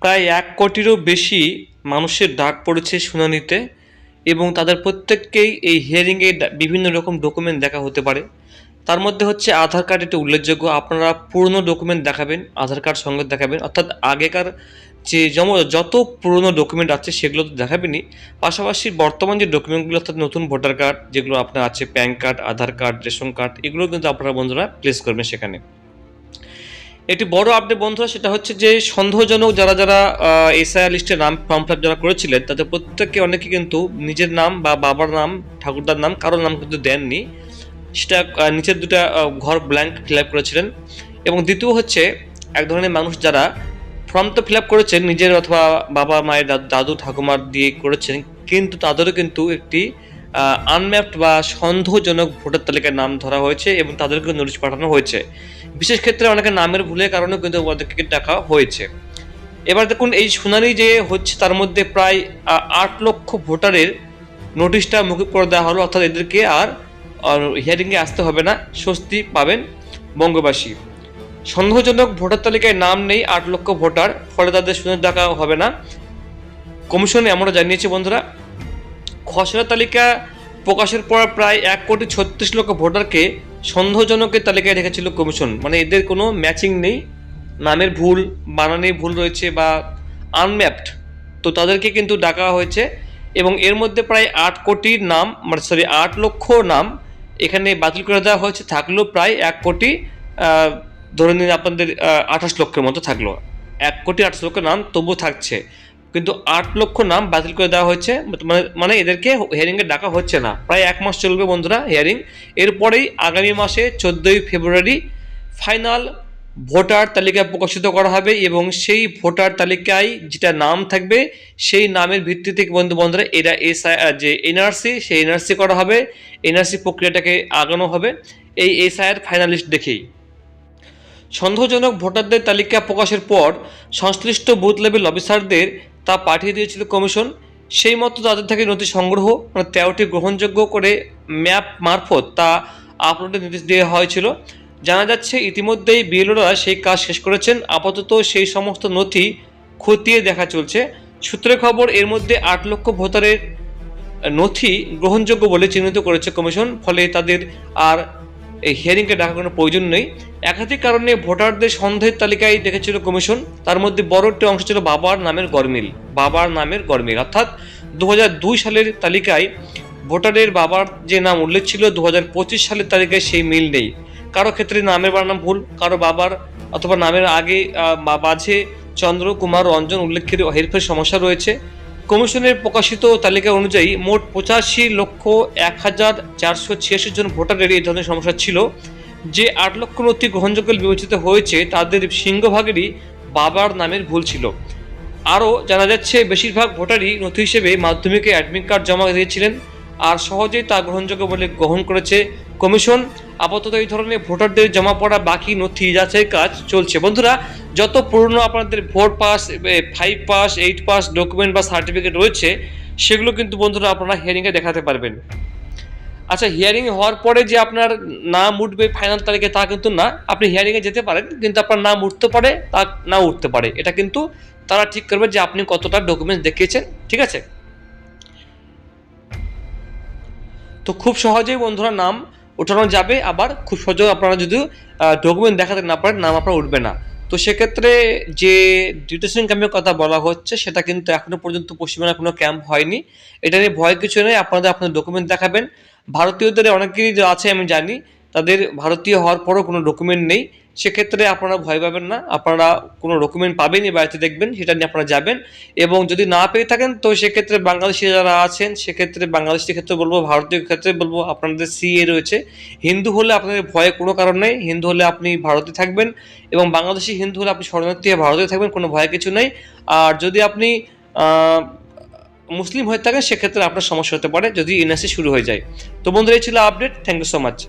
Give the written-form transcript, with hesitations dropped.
প্রায় ১ কোটিরও বেশি মানুষের ডাক পড়েছে শুনানিতে এবং তাদের প্রত্যেককেই এই হিয়ারিংয়ে বিভিন্ন রকম ডকুমেন্ট দেখা হতে পারে। তার মধ্যে হচ্ছে আধার কার্ড এটা উল্লেখযোগ্য। আপনারা পুরনো ডকুমেন্ট দেখাবেন, আধার কার্ড সঙ্গে দেখাবেন, অর্থাৎ আগেকার যে যত পুরনো ডকুমেন্ট আছে সেগুলো তো দেখাবেনই, পাশাপাশি বর্তমান যে ডকুমেন্টগুলো অর্থাৎ নতুন ভোটার কার্ড যেগুলো আপনার আছে, প্যান কার্ড, আধার কার্ড, রেশন কার্ড, এগুলো কিন্তু আপনারা বন্ধুরা প্লেস করবেন সেখানে। একটি বড় আপডেট বন্ধুরা, সেটা হচ্ছে যে সন্দেহজনক যারা এসআইআর লিস্টে নাম ফর্ম ফিল আপ যারা করেছিলেন তাদের প্রত্যেকে অনেকে কিন্তু নিজের নাম বা বাবার নাম, ঠাকুরদার নাম, কারোর নাম কিন্তু দেননি। সেটা নিচের দুটা ঘর ব্ল্যাঙ্ক ফিল আপ করেছিলেন। এবং দ্বিতীয় হচ্ছে এক ধরনের মানুষ যারা ফর্ম তো ফিল আপ করেছেন নিজের অথবা বাবা মায়ের দাদু ঠাকুমার দিয়ে করেছেন, কিন্তু তাদেরও কিন্তু একটি আনম্যাপড বা সন্দেহজনক ভোটার তালিকায় নাম ধরা হয়েছে এবং তাদেরকে নোটিশ পাঠানো হয়েছে। বিশেষ ক্ষেত্রে অনেকের নামের ভুলের কারণেও কিন্তু ওদেরকে ডাকা হয়েছে। এবার দেখুন, এই শুনানি যে হচ্ছে তার মধ্যে প্রায় ৮ লক্ষ ভোটারের নোটিশটা মৌকুব করে দেওয়া হলো, অর্থাৎ এদেরকে আর হিয়ারিংয়ে আসতে হবে না, স্বস্তি পাবেন বঙ্গবাসী। সন্দেহজনক ভোটার তালিকায় নাম নেই ৮ লক্ষ ভোটার, ফলে তাদের শুনানি ডাকা হবে না। কমিশন এমনটা জানিয়েছে বন্ধুরা। খসড়া তালিকা প্রকাশের পর প্রায় ১,৩৬,০০,০০০ ভোটারকে সন্দেহজনকের তালিকায় রেখেছিল কমিশন। মানে এদের কোনো ম্যাচিং নেই, নামের ভুল, বানানে ভুল রয়েছে বা আনম্যাপড, তো তাদেরকে কিন্তু ডাকা হয়েছে। এবং এর মধ্যে প্রায় ৮ কোটির নাম, মানে ৮ লক্ষ নাম এখানে বাতিল করে দেওয়া হয়েছে, থাকলো প্রায় ১ কোটি, ধরে নিন আপনাদের ২৮ লক্ষের মতো থাকলো। ১,২৮,০০,০০০ নাম তবুও থাকছে, কিন্তু ৮ লক্ষ নাম বাতিল করে দেওয়া হয়েছে। মানে এদেরকে হিয়ারিংয়ে ডাকা হচ্ছে না। প্রায় ১ মাস চলবে বন্ধুরা হিয়ারিং। এরপরেই আগামী মাসে ১৪ই ফেব্রুয়ারি ফাইনাল ভোটার তালিকা প্রকাশিত করা হবে এবং সেই ভোটার তালিকায় যেটা নাম থাকবে সেই নামের ভিত্তিতে বন্ধুরা এরা যে এনআরসি, সেই এনআরসি করা হবে, এনআরসি প্রক্রিয়াটাকে আগানো হবে এই এসআইআর ফাইনালিস্ট দেখেই। সন্দেহজনক ভোটারদের তালিকা প্রকাশের পর সংশ্লিষ্ট বুথ লেভেল অফিসারদের তা পাঠিয়ে দিয়েছিল কমিশন। সেই মতো তাদের থেকে নথি সংগ্রহ, মানে ১৩টি গ্রহণযোগ্য করে ম্যাপ মারফত তা আপলোডের নির্দেশ দেওয়া হয়েছিল। জানা যাচ্ছে ইতিমধ্যেই বিএলওরা সেই কাজ শেষ করেছেন। আপাতত সেই সমস্ত নথি খতিয়ে দেখা চলছে। সূত্রের খবর, এর মধ্যে ৮ লক্ষ ভোটারের নথি গ্রহণযোগ্য বলে চিহ্নিত করেছে কমিশন, ফলে তাদের আর এই হিয়ারিংকে ডাকার কোনো প্রয়োজন নেই। একাধিক কারণে ভোটারদের সন্দেহের তালিকায় দেখেছিল কমিশন। তার মধ্যে বড় একটি অংশ ছিল বাবার নামের গরমিল, অর্থাৎ ২০০২ সালের তালিকায় ভোটারের বাবার যে নাম উল্লেখ ছিল ২০২৫ সালের তালিকায় সেই মিল নেই। কারো ক্ষেত্রে নামের বানান ভুল, কারো বাবার অথবা নামের আগে মাঝে চন্দ্র কুমার রঞ্জন উল্লেখের হেরফের সমস্যা রয়েছে। কমিশনের প্রকাশিত তালিকা অনুযায়ী মোট ৮৫,০১,৪৮৬ জন ভোটারের এই ধরনের সমস্যা ছিল। যে ৮ লক্ষ নথি গ্রহণযোগ্য বিবেচিত হয়েছে তাদের সিংহভাগেরই বাবার নামের ভুল ছিল। আরও জানা যাচ্ছে বেশিরভাগ ভোটারই নথি হিসেবে মাধ্যমিকে অ্যাডমিট কার্ড জমা দিয়েছিলেন, আর সহজেই তা গ্রহণযোগ্য বলে গ্রহণ করেছে কমিশন। আপাতত এই ধরনের ভোটারদের জমা পড়া বাকি নথি যাচাই কাজ চলছে। বন্ধুরা, যত পুরনো আপনাদের vote pass, 5 pass, 8 pass document বা সার্টিফিকেট রয়েছে সেগুলো কিন্তু বন্ধুরা আপনারা হিয়ারিংয়ে দেখাতে পারবেন। আচ্ছা, হিয়ারিং হওয়ার পরে যে আপনার নাম উঠবে ফাইনাল তারিখে তা কিন্তু না। আপনি হিয়ারিংয়ে যেতে পারেন, কিন্তু আপনার নাম উঠতে পারে, তা না উঠতে পারে। এটা কিন্তু তারা ঠিক করবে যে আপনি কতটা ডকুমেন্টস দেখিয়েছেন, ঠিক আছে? তো খুব সহজেই বন্ধুরা নাম ওঠানো যাবে, আবার খুব সহজে আপনারা যদি ডকুমেন্ট দেখাতে না পারেন নাম আপনার উঠবে না। তো সেক্ষেত্রে যে ডিটেনশন ক্যাম্পের কথা বলা হচ্ছে সেটা কিন্তু এখনো পর্যন্ত পশ্চিমবঙ্গে কোনো ক্যাম্প হয়নি। এটা নিয়ে ভয় কিছু নেই, আপনাদের ডকুমেন্ট দেখাবেন। ভারতীয়দের অনেকেরই যে আছে আমি জানি, তাদের ভারতীয় হওয়ার পরও কোনো ডকুমেন্ট নেই। সেক্ষেত্রে আপনারা ভয় পাবেন না, আপনারা কোনো ডকুমেন্ট পাবেনই, বাড়িতে দেখবেন, সেটা নিয়ে আপনারা যাবেন। এবং যদি না পেয়ে থাকেন তো সেক্ষেত্রে বাংলাদেশি যারা আছেন, সেক্ষেত্রে বাংলাদেশের ক্ষেত্রে বলবো, ভারতীয় ক্ষেত্রে বলবো আপনাদের সিএ রয়েছে। হিন্দু হলে আপনাদের ভয়ের কোনো কারণ নেই, হিন্দু হলে আপনি ভারতে থাকবেন, এবং বাংলাদেশি হিন্দু হলে আপনি শরণার্থী হয়ে ভারতে থাকবেন, কোনো ভয়ের কিছু নেই। আর যদি আপনি মুসলিম হয়ে থাকেন সেক্ষেত্রে আপনার সমস্যা হতে পারে যদি এনআরসি শুরু হয়ে যায়। তো বন্ধুরা, এই ছিল update. Thank you so much.